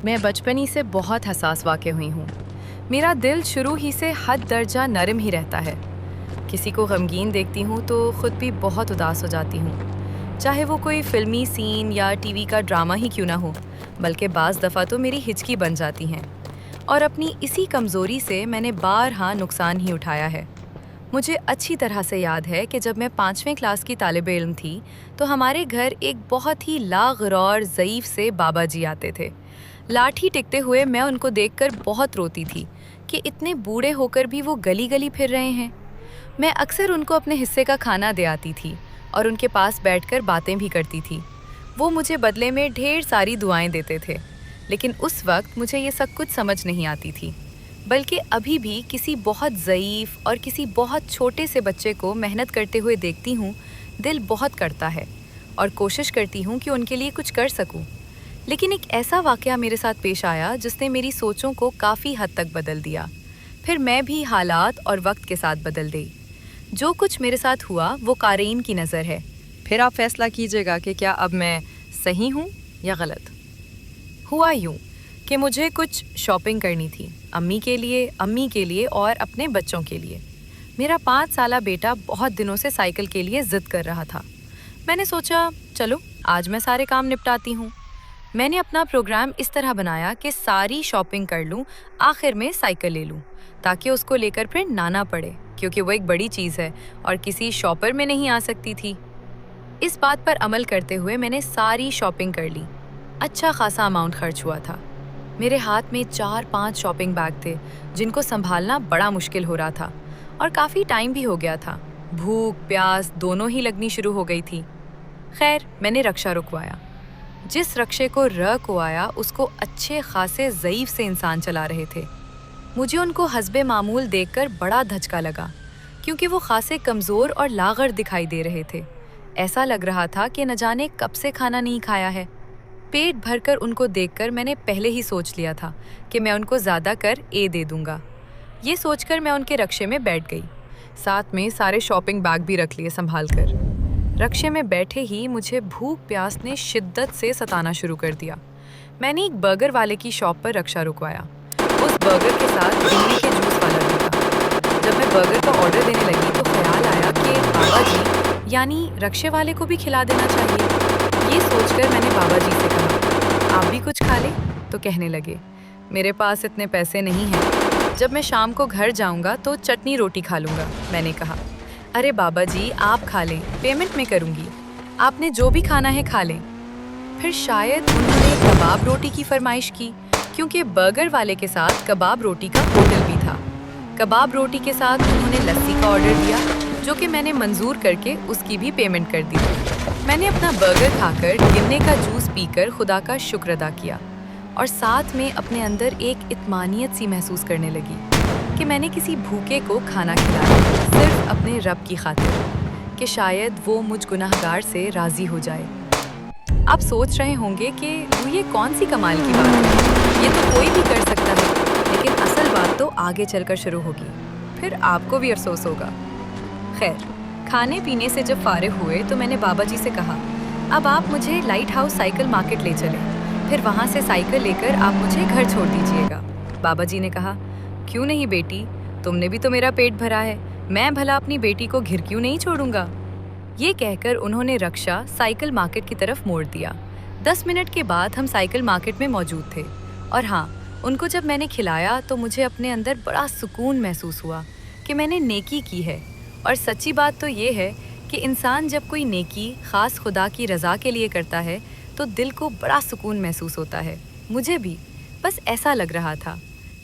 मैं बचपन ही से बहुत हसास वाक़या हुई हूँ। मेरा दिल शुरू ही से हद दर्जा नरम ही रहता है। किसी को गमगीन देखती हूँ तो खुद भी बहुत उदास हो जाती हूँ, चाहे वो कोई फिल्मी सीन या टीवी का ड्रामा ही क्यों ना हो, बल्कि बाज़ दफ़ा तो मेरी हिचकी बन जाती हैं। और अपनी इसी कमज़ोरी से मैंने बारहा नुकसान ही उठाया है। मुझे अच्छी तरह से याद है कि जब मैं 5वीं क्लास की तालिबे इल्म थी तो हमारे घर एक बहुत ही लाग़रौर ज़ईफ़ से बाबा जी आते थे। लाठी टिकते हुए मैं उनको देखकर बहुत रोती थी कि इतने बूढ़े होकर भी वो गली गली फिर रहे हैं। मैं अक्सर उनको अपने हिस्से का खाना दे आती थी और उनके पास बैठकर बातें भी करती थी। वो मुझे बदले में ढेर सारी दुआएं देते थे, लेकिन उस वक्त मुझे ये सब कुछ समझ नहीं आती थी। बल्कि अभी भी किसी बहुत ज़ईफ़ और किसी बहुत छोटे से बच्चे को मेहनत करते हुए देखती हूँ, दिल बहुत करता है और कोशिश करती हूँ कि उनके लिए कुछ कर सकूँ। लेकिन एक ऐसा वाक़या मेरे साथ पेश आया जिसने मेरी सोचों को काफ़ी हद तक बदल दिया। फिर मैं भी हालात और वक्त के साथ बदल गई। जो कुछ मेरे साथ हुआ वो क़ारीन की नज़र है। फिर आप फैसला कीजिएगा कि क्या अब मैं सही हूँ या गलत। हुआ यूँ कि मुझे कुछ शॉपिंग करनी थी, अम्मी के लिए और अपने बच्चों के लिए। मेरा 5 साला बेटा बहुत दिनों से साइकिल के लिए ज़िद कर रहा था। मैंने सोचा चलो आज मैं सारे काम निपटाती हूँ। मैंने अपना प्रोग्राम इस तरह बनाया कि सारी शॉपिंग कर लूँ, आखिर में साइकिल ले लूँ, ताकि उसको लेकर फिर ना पड़े, क्योंकि वो एक बड़ी चीज़ है और किसी शॉपर में नहीं आ सकती थी। इस बात पर अमल करते हुए मैंने सारी शॉपिंग कर ली। अच्छा खासा अमाउंट खर्च हुआ था। मेरे हाथ में 4-5 शॉपिंग बैग थे जिनको संभालना बड़ा मुश्किल हो रहा था और काफ़ी टाइम भी हो गया था। भूख प्यास दोनों ही लगनी शुरू हो गई थी। खैर मैंने रक्षा रुकवाया। जिस रक्षे को को आया उसको अच्छे खासे ज़ईफ़ से इंसान चला रहे थे। मुझे उनको हस्बे मामूल देखकर बड़ा धचका लगा, क्योंकि वो खासे कमज़ोर और लाग़र दिखाई दे रहे थे। ऐसा लग रहा था कि न जाने कब से खाना नहीं खाया है। पेट भरकर उनको देखकर मैंने पहले ही सोच लिया था कि मैं उनको ज़्यादा कर दे दूंगा। ये सोचकर मैं उनके रक्षे में बैठ गई, साथ में सारे शॉपिंग बैग भी रख लिए संभाल कर। रक्षे में बैठे ही मुझे भूख प्यास ने शिद्दत से सताना शुरू कर दिया। मैंने एक बर्गर वाले की शॉप पर रक्षा रुकवाया। उस बर्गर के साथ दिल्ली के जूस वाला भी था। जब मैं बर्गर का ऑर्डर देने लगी तो ख्याल आया कि बाबा जी यानी रक्षे वाले को भी खिला देना चाहिए। ये सोचकर मैंने बाबा जी से कहा, आप भी कुछ खा लें? तो कहने लगे, मेरे पास इतने पैसे नहीं हैं, जब मैं शाम को घर जाऊंगा तो चटनी रोटी खा लूँगा। मैंने कहा, अरे बाबा जी आप खा लें, पेमेंट मैं करूँगी, आपने जो भी खाना है खा लें। फिर शायद उन्होंने कबाब रोटी की फरमाइश की, क्योंकि बर्गर वाले के साथ कबाब रोटी का होटल भी था। कबाब रोटी के साथ उन्होंने लस्सी का ऑर्डर दिया, जो कि मैंने मंजूर करके उसकी भी पेमेंट कर दी। मैंने अपना बर्गर खाकर गिन्ने का जूस पीकर खुदा का शुक्र अदा किया और साथ में अपने अंदर एक इत्मानियत सी महसूस करने लगी कि मैंने किसी भूखे को खाना खिलाया सिर्फ अपने रब की खातिर, कि शायद वो मुझ गुनाहगार से राज़ी हो जाए। आप सोच रहे होंगे कि ये कौन सी कमाल की बात है, ये तो कोई भी कर सकता है, लेकिन असल बात तो आगे चलकर शुरू होगी, फिर आपको भी अफसोस होगा। खैर खाने पीने से जब फारिग हुए तो मैंने बाबा जी से कहा, अब आप मुझे लाइट हाउस साइकिल मार्केट ले चलें, फिर वहाँ से साइकिल लेकर आप मुझे घर छोड़ दीजिएगा। बाबा जी ने कहा, क्यों नहीं बेटी, तुमने भी तो मेरा पेट भरा है, मैं भला अपनी बेटी को घिर क्यों नहीं छोड़ूंगा। ये कहकर उन्होंने रक्षा साइकिल मार्केट की तरफ मोड़ दिया। 10 मिनट के बाद हम साइकिल मार्केट में मौजूद थे और हाँ, उनको जब मैंने खिलाया तो मुझे अपने अंदर बड़ा सुकून महसूस हुआ कि मैंने नेकी की है। और सच्ची बात तो ये है कि इंसान जब कोई नेकी ख़ास खुदा की रज़ा के लिए करता है तो दिल को बड़ा सुकून महसूस होता है। मुझे भी बस ऐसा लग रहा था,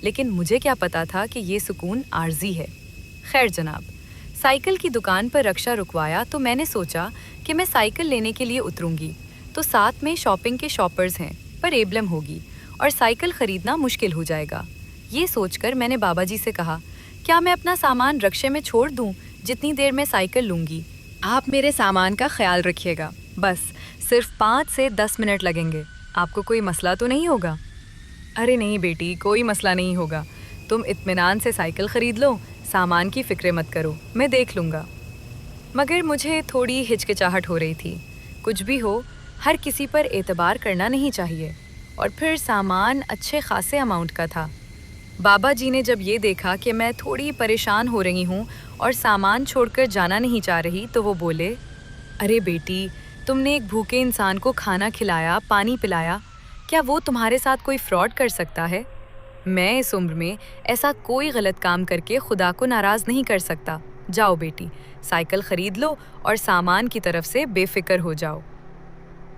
लेकिन मुझे क्या पता था कि ये सुकून आर्जी है। खैर जनाब, साइकिल की दुकान पर रक्षा रुकवाया तो मैंने सोचा कि मैं साइकिल लेने के लिए उतरूंगी तो साथ में शॉपिंग के शॉपर्स हैं, पर एबलम होगी और साइकिल ख़रीदना मुश्किल हो जाएगा। ये सोचकर मैंने बाबा जी से कहा, क्या मैं अपना सामान रक्षे में छोड़ दूं जितनी देर में साइकिल लूँगी? आप मेरे सामान का ख्याल रखिएगा, बस सिर्फ 5 से 10 मिनट लगेंगे, आपको कोई मसला तो नहीं होगा? अरे नहीं बेटी, कोई मसला नहीं होगा, तुम इत्मीनान से साइकिल ख़रीद लो, सामान की फ़िक्र मत करो, मैं देख लूँगा। मगर मुझे थोड़ी हिचकिचाहट हो रही थी। कुछ भी हो, हर किसी पर एतबार करना नहीं चाहिए। اور پھر سامان اچھے خاصے اماؤنٹ کا تھا۔ بابا جی نے جب یہ دیکھا کہ میں تھوڑی پریشان ہو رہی ہوں اور سامان چھوڑ کر جانا نہیں چاہ رہی تو وہ بولے، ارے بیٹی، تم نے ایک بھوکے انسان کو کھانا کھلایا، پانی پلایا، کیا وہ تمہارے ساتھ کوئی فراڈ کر سکتا ہے؟ میں اس عمر میں ایسا کوئی غلط کام کر کے خدا کو ناراض نہیں کر سکتا۔ جاؤ بیٹی، سائیکل خرید لو اور سامان کی طرف سے بے فکر ہو جاؤ۔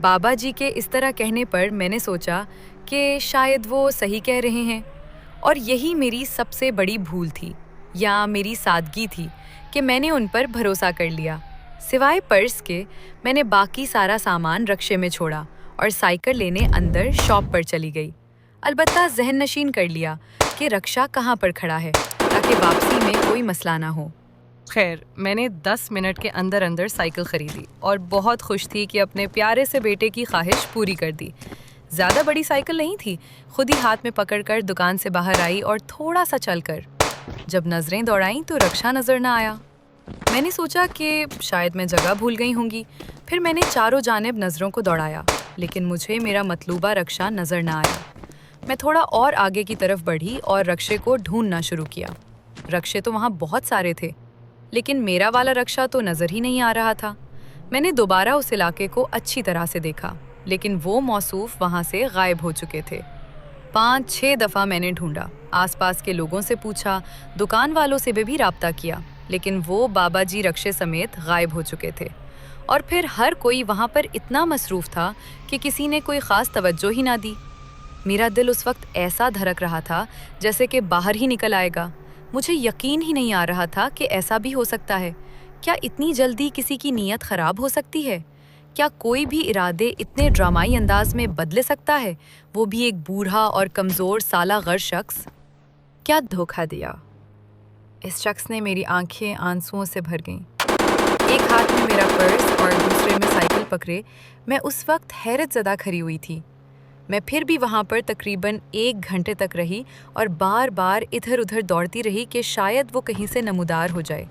بابا جی کے اس طرح کہنے پر میں نے سوچا کہ شاید وہ صحیح کہہ رہے ہیں، اور یہی میری سب سے بڑی بھول تھی، یا میری سادگی تھی کہ میں نے ان پر بھروسہ کر لیا۔ سوائے پرس کے، میں نے باقی سارا سامان رکشے میں چھوڑا اور سائیکل لینے اندر شاپ پر چلی گئی۔ البتہ ذہن نشین کر لیا کہ رکشا کہاں پر کھڑا ہے تاکہ واپسی میں کوئی مسئلہ نہ ہو۔ خیر، میں نے 10 منٹ کے اندر اندر سائیکل خریدی اور بہت خوش تھی کہ اپنے پیارے سے بیٹے کی خواہش پوری کر دی۔ زیادہ بڑی سائیکل نہیں تھی، خود ہی ہاتھ میں پکڑ کر دکان سے باہر آئی اور تھوڑا سا چل کر جب نظریں دوڑائیں تو رکشا نظر نہ آیا۔ میں نے سوچا کہ شاید میں جگہ بھول گئی ہوں گی۔ پھر میں نے چاروں جانب نظروں کو دوڑایا، لیکن مجھے میرا مطلوبہ رکشا نظر نہ آیا۔ میں تھوڑا اور آگے کی طرف بڑھی اور رکشے کو ڈھونڈنا شروع کیا۔ رکشے تو وہاں بہت سارے تھے، لیکن میرا والا رکشا تو نظر ہی نہیں آ رہا تھا۔ میں نے دوبارہ اس علاقے کو اچھی طرح سے دیکھا، لیکن وہ موصوف وہاں سے غائب ہو چکے تھے۔ 5-6 دفعہ میں نے ڈھونڈا، آس پاس کے لوگوں سے پوچھا، دکان والوں سے بھی رابطہ کیا، لیکن وہ بابا جی رکشے سمیت غائب ہو چکے تھے۔ اور پھر ہر کوئی وہاں پر اتنا مصروف تھا کہ کسی نے کوئی خاص توجہ ہی نہ دی۔ میرا دل اس وقت ایسا دھڑک رہا تھا جیسے کہ باہر ہی نکل آئے گا۔ مجھے یقین ہی نہیں آ رہا تھا کہ ایسا بھی ہو سکتا ہے۔ کیا اتنی جلدی کسی کی نیت خراب ہو سکتی ہے؟ کیا کوئی بھی ارادے اتنے ڈرامائی انداز میں بدلے سکتا ہے، وہ بھی ایک بوڑھا اور کمزور سالہ غر شخص؟ کیا دھوکہ دیا! اس شخص نے میری آنکھیں آنسوؤں سے بھر گئیں۔ ایک ہاتھ میں میرا پرس اور دوسرے میں سائیکل پکڑے میں اس وقت حیرت زدہ کھڑی ہوئی تھی۔ میں پھر بھی وہاں پر تقریباً 1 گھنٹے تک رہی اور بار بار ادھر ادھر دوڑتی رہی کہ شاید وہ کہیں سے نمودار ہو جائے۔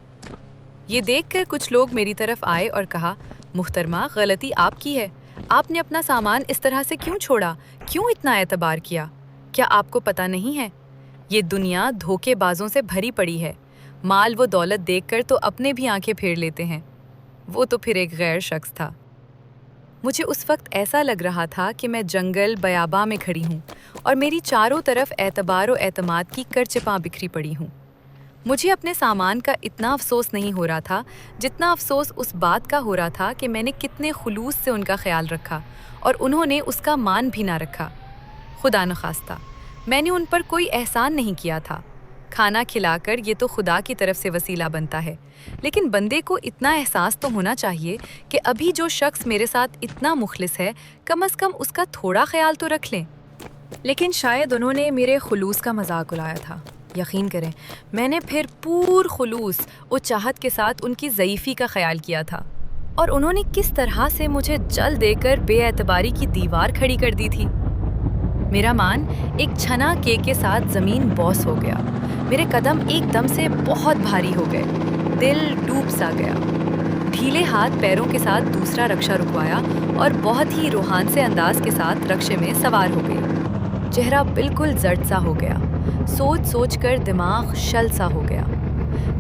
یہ دیکھ کر کچھ لوگ میری طرف آئے اور کہا، محترمہ، غلطی آپ کی ہے، آپ نے اپنا سامان اس طرح سے کیوں چھوڑا، کیوں اتنا اعتبار کیا؟ کیا آپ کو پتہ نہیں ہے یہ دنیا دھوکے بازوں سے بھری پڑی ہے؟ مال و دولت دیکھ کر تو اپنے بھی آنکھیں پھیر لیتے ہیں۔ وہ تو پھر ایک غیر شخص تھا۔ مجھے اس وقت ایسا لگ رہا تھا کہ میں جنگل بیاباں میں کھڑی ہوں اور میری چاروں طرف اعتبار و اعتماد کی کرچپاں بکھری پڑی ہوں۔ مجھے اپنے سامان کا اتنا افسوس نہیں ہو رہا تھا جتنا افسوس اس بات کا ہو رہا تھا کہ میں نے کتنے خلوص سے ان کا خیال رکھا اور انہوں نے اس کا مان بھی نہ رکھا۔ خدا نخواستہ میں نے ان پر کوئی احسان نہیں کیا تھا۔ کھانا کھلا کر یہ تو خدا کی طرف سے وسیلہ بنتا ہے، لیکن بندے کو اتنا احساس تو ہونا چاہیے کہ ابھی جو شخص میرے ساتھ اتنا مخلص ہے، کم از کم اس کا تھوڑا خیال تو رکھ لیں۔ لیکن شاید انہوں نے میرے خلوص کا مذاق اڑایا تھا۔ یقین کریں، میں نے پھر پور خلوص و چاہت کے ساتھ ان کی ضعیفی کا خیال کیا تھا، اور انہوں نے کس طرح سے مجھے جل دے کر بے اعتباری کی دیوار کھڑی کر دی تھی۔ میرا مان ایک چھنا کیک کے ساتھ زمین بوس ہو گیا۔ میرے قدم ایک دم سے بہت بھاری ہو گئے، دل ڈوب سا گیا۔ ڈھیلے ہاتھ پیروں کے ساتھ دوسرا رکشا رکوایا اور بہت ہی روحان سے انداز کے ساتھ رکشے میں سوار ہو گئی۔ چہرہ بالکل زرد سا ہو گیا، سوچ سوچ کر دماغ شل سا ہو گیا۔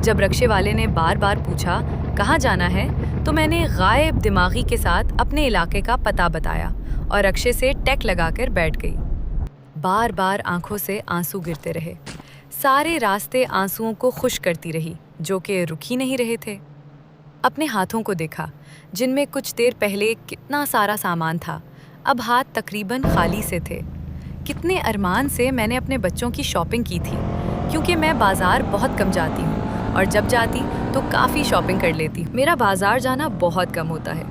جب رکشے والے نے بار بار پوچھا کہاں جانا ہے تو میں نے غائب دماغی کے ساتھ اپنے علاقے کا پتہ بتایا اور رکشے سے ٹیک لگا کر بیٹھ گئی۔ بار بار آنکھوں سے آنسو گرتے رہے۔ سارے راستے آنسوؤں کو خشک کرتی رہی جو کہ رک ہی نہیں رہے تھے۔ اپنے ہاتھوں کو دیکھا جن میں کچھ دیر پہلے کتنا سارا سامان تھا، اب ہاتھ تقریباً خالی سے تھے۔ کتنے ارمان سے میں نے اپنے بچوں کی شاپنگ کی تھی، کیونکہ میں بازار بہت کم جاتی ہوں اور جب جاتی تو کافی شاپنگ کر لیتی ہوں۔ میرا بازار جانا بہت کم ہوتا ہے،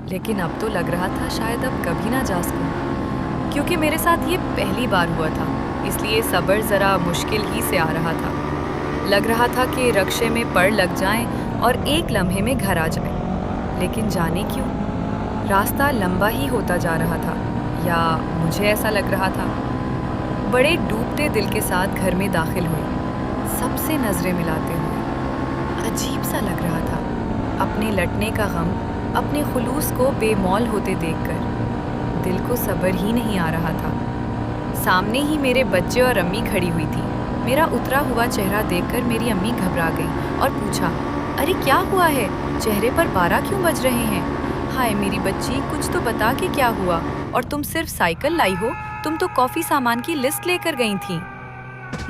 لیکن اب تو لگ رہا تھا شاید اب کبھی نہ جا سکوں، کیونکہ میرے ساتھ یہ پہلی بار ہوا تھا، اس لیے صبر ذرا مشکل ہی سے آ رہا تھا۔ لگ رہا تھا کہ رکشے میں پڑ لگ جائیں اور ایک لمحے میں گھر آ جائیں، لیکن جانے کیوں؟ راستہ لمبا ہی ہوتا جا رہا تھا، یا مجھے ایسا لگ رہا تھا۔ بڑے ڈوبتے دل کے ساتھ گھر میں داخل ہوئی، سب سے نظریں ملاتے ہوئے۔ عجیب سا لگ رہا تھا، اپنے لٹنے کا غم اپنے خلوص کو بے مول ہوتے دیکھ کر۔ دل کو صبر ہی نہیں آ رہا تھا۔ सामने ही मेरे बच्चे और अम्मी खड़ी हुई थी। मेरा उतरा हुआ चेहरा देखकर मेरी अम्मी घबरा गई और पूछा, अरे क्या हुआ है? चेहरे पर 12 क्यों बज रहे हैं? हाय मेरी बच्ची, कुछ तो बता कि क्या हुआ? और तुम सिर्फ साइकिल लाई हो? तुम तो कॉफ़ी सामान की लिस्ट लेकर गई थी।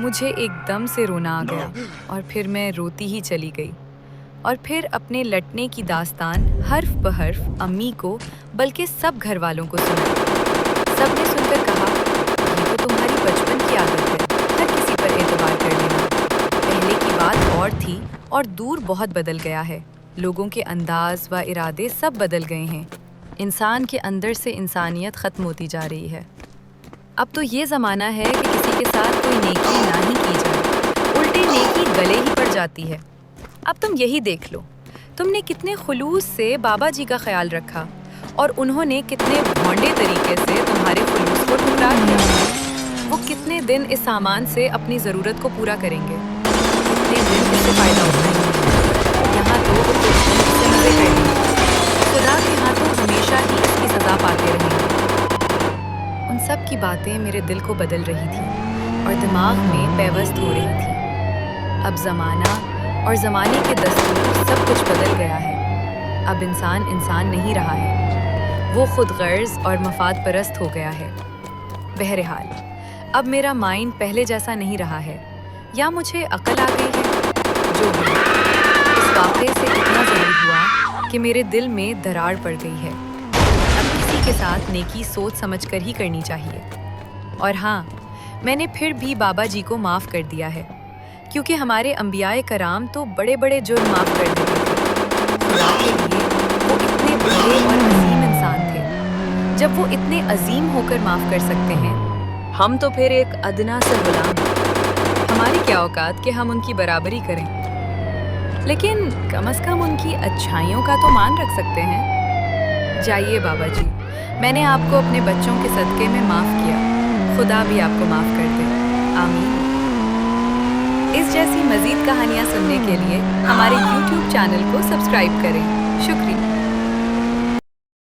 मुझे एकदम से रोना आ गया और फिर मैं रोती ही चली गई और फिर अपने लटने की दास्तान हर्फ बहर्फ अम्मी को बल्कि सब घर वालों को सुनाई। सबने सुनकर कहा, ये तो तुम्हारी बचपन की आदत है, हर किसी पर एतबार कर लेना। पहले की बात और थी और दूर बहुत बदल गया है। लोगों के अंदाज व इरादे सब बदल गए हैं। इंसान के अंदर से इंसानियत ख़त्म होती जा रही है। अब तो ये ज़माना है कि किसी के साथ कोई नेकी ना ही की जाए, उल्टे नेकी गले ही पड़ जाती है। अब तुम यही देख लो, तुमने कितने खुलूस से बाबा जी का ख्याल रखा और उन्होंने कितने भोंडे तरीके से तुम्हारे खुलूस को ठुकरा दिया। वो कितने दिन इस सामान से अपनी ज़रूरत को पूरा करेंगे, कितने दिन इससे फ़ायदा उठाएंगे। यहाँ तो वो कुछ दिन इससे मज़े करेंगे, खुदा के हाथों हमेशा ही इसकी सज़ा पाते रहेंगे। उन सब की बातें मेरे दिल को बदल रही थी और दिमाग में पेवस्त हो रही थी। अब ज़माना और ज़माने के दस्तूर सब कुछ बदल गया है। अब इंसान इंसान नहीं रहा है, वो खुद गर्ज और मफाद परस्त हो गया है। बहरहाल अब मेरा माइंड पहले जैसा नहीं रहा है, या मुझे अकल आ गई है। जो भी, इस वाक़े से इतना ज़रूर हुआ कि मेरे दिल में दरार पड़ गई है। अब किसी के साथ नेकी सोच समझ कर ही करनी चाहिए। और हाँ, मैंने फिर भी बाबा जी को माफ़ कर दिया है, क्योंकि हमारे अंबियाए कराम तो बड़े बड़े जुर्म माफ़ कर देते थे। खुदा के लिए वो इतने बड़े और अजीम इंसान थे। जब वो इतने अजीम होकर माफ़ कर सकते हैं, हम तो फिर एक अदना से गुलाम। हमारी क्या औकात कि हम उनकी बराबरी करें, लेकिन कम से कम उनकी अच्छाइयों का तो मान रख सकते हैं। जाइए बाबा जी, मैंने आपको अपने बच्चों के सदक़े में माफ़ किया, खुदा भी आपको माफ़ कर दे। आमीन। इस जैसी मज़ीद कहानियाँ सुनने के लिए हमारे YouTube चैनल को सब्सक्राइब करें। शुक्रिया।